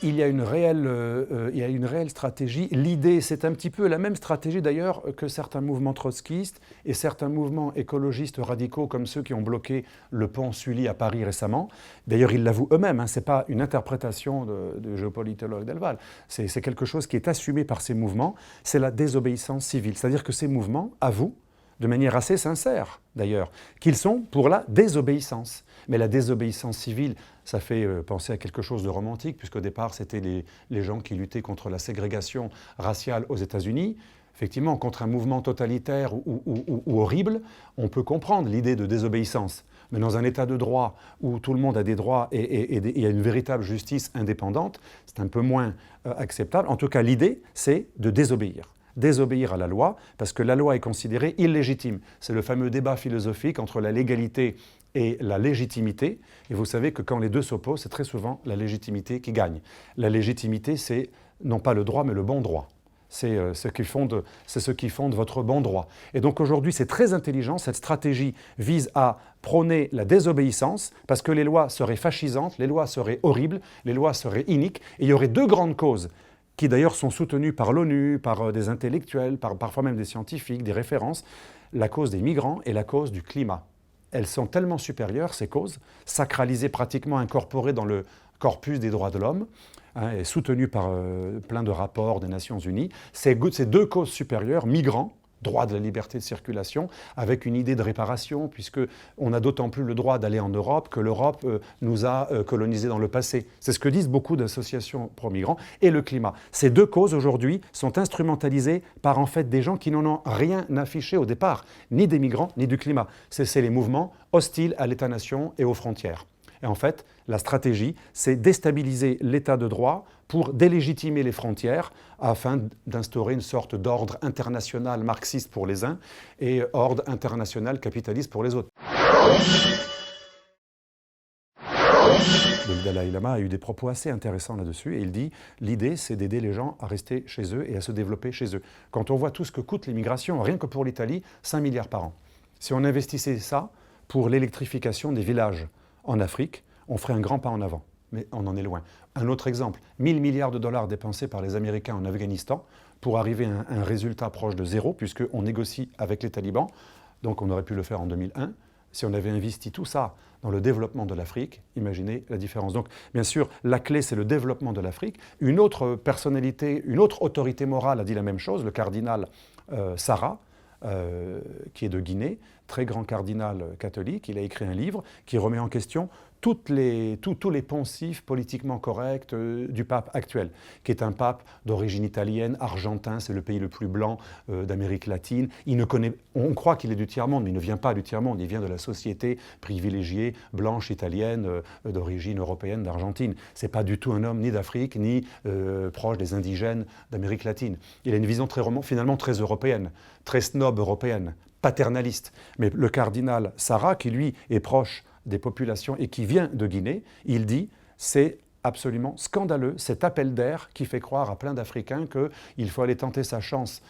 il y a une réelle stratégie. L'idée, c'est un petit peu la même stratégie d'ailleurs que certains mouvements trotskistes et certains mouvements écologistes radicaux comme ceux qui ont bloqué le pont Sully à Paris récemment. D'ailleurs, ils l'avouent eux-mêmes, hein, ce n'est pas une interprétation de géopolitologue Delval, c'est quelque chose qui est assumé par ces mouvements, c'est la désobéissance civile. C'est-à-dire que ces mouvements avouent, de manière assez sincère d'ailleurs, qu'ils sont pour la désobéissance. Mais la désobéissance civile, ça fait penser à quelque chose de romantique, puisqu'au départ, c'était les gens qui luttaient contre la ségrégation raciale aux États-Unis. Effectivement, contre un mouvement totalitaire ou horrible, on peut comprendre l'idée de désobéissance. Mais dans un état de droit où tout le monde a des droits et il y a une véritable justice indépendante, c'est un peu moins acceptable. En tout cas, l'idée, c'est de désobéir. Désobéir à la loi, parce que la loi est considérée illégitime. C'est le fameux débat philosophique entre la légalité et la légitimité. Et vous savez que quand les deux s'opposent, c'est très souvent la légitimité qui gagne. La légitimité, c'est non pas le droit, mais le bon droit. C'est ce qui fonde votre bon droit. Et donc aujourd'hui, c'est très intelligent. Cette stratégie vise à prôner la désobéissance, parce que les lois seraient fascisantes, les lois seraient horribles, les lois seraient iniques. Et il y aurait deux grandes causes qui d'ailleurs sont soutenues par l'ONU, par des intellectuels, parfois même des scientifiques, des références, la cause des migrants et la cause du climat. Elles sont tellement supérieures, ces causes, sacralisées, pratiquement incorporées dans le corpus des droits de l'homme, hein, et soutenues par plein de rapports des Nations Unies. Ces deux causes supérieures, migrants, droit de la liberté de circulation, avec une idée de réparation, puisqu'on n'a d'autant plus le droit d'aller en Europe que l'Europe nous a colonisés dans le passé. C'est ce que disent beaucoup d'associations pro-migrants. Et le climat. Ces deux causes, aujourd'hui, sont instrumentalisées par, en fait, des gens qui n'en ont rien affiché au départ, ni des migrants, ni du climat. C'est les mouvements hostiles à l'État-nation et aux frontières. Et en fait, la stratégie, c'est déstabiliser l'État de droit pour délégitimer les frontières afin d'instaurer une sorte d'ordre international marxiste pour les uns et ordre international capitaliste pour les autres. Le Dalai Lama a eu des propos assez intéressants là-dessus et il dit « l'idée, c'est d'aider les gens à rester chez eux et à se développer chez eux ». Quand on voit tout ce que coûte l'immigration, rien que pour l'Italie, 5 milliards par an. Si on investissait ça pour l'électrification des villages en Afrique, on ferait un grand pas en avant. Mais on en est loin. Un autre exemple, 1000 milliards de dollars dépensés par les Américains en Afghanistan pour arriver à un résultat proche de zéro, puisqu'on négocie avec les talibans. Donc on aurait pu le faire en 2001. Si on avait investi tout ça dans le développement de l'Afrique, imaginez la différence. Donc bien sûr, la clé, c'est le développement de l'Afrique. Une autre personnalité, une autre autorité morale a dit la même chose, le cardinal Sarah, qui est de Guinée, très grand cardinal catholique. Il a écrit un livre qui remet en question tous les poncifs politiquement corrects du pape actuel, qui est un pape d'origine italienne, argentin, c'est le pays le plus blanc d'Amérique latine. On croit qu'il est du tiers-monde, mais il ne vient pas du tiers-monde, il vient de la société privilégiée, blanche, italienne, d'origine européenne, d'Argentine. Ce n'est pas du tout un homme ni d'Afrique, ni proche des indigènes d'Amérique latine. Il a une vision finalement très européenne, très snob européenne, paternaliste. Mais le cardinal Sarah, qui lui est proche des populations et qui vient de Guinée, il dit c'est absolument scandaleux, cet appel d'air qui fait croire à plein d'Africains qu'il faut aller tenter sa chance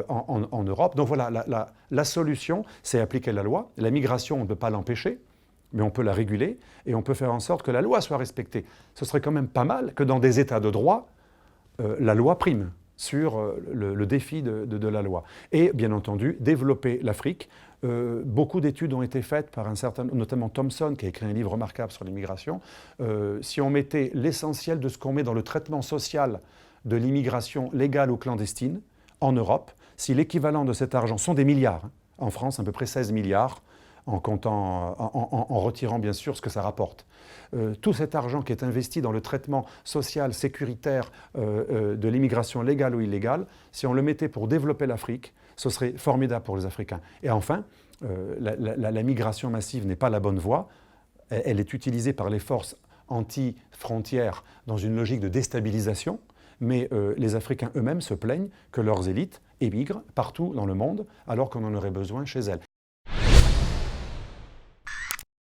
en Europe. Donc voilà, la solution, c'est appliquer la loi. La migration, on ne peut pas l'empêcher, mais on peut la réguler et on peut faire en sorte que la loi soit respectée. Ce serait quand même pas mal que dans des États de droit, la loi prime sur le défi de la loi. Et bien entendu, développer l'Afrique. Beaucoup d'études ont été faites par notamment Thompson, qui a écrit un livre remarquable sur l'immigration. Si on mettait l'essentiel de ce qu'on met dans le traitement social de l'immigration légale ou clandestine en Europe, si l'équivalent de cet argent sont des milliards, hein, en France à peu près 16 milliards, en retirant bien sûr ce que ça rapporte. Tout cet argent qui est investi dans le traitement social, sécuritaire de l'immigration légale ou illégale, si on le mettait pour développer l'Afrique, ce serait formidable pour les Africains. Et enfin, la migration massive n'est pas la bonne voie. Elle est utilisée par les forces anti-frontières dans une logique de déstabilisation, mais les Africains eux-mêmes se plaignent que leurs élites émigrent partout dans le monde alors qu'on en aurait besoin chez elles.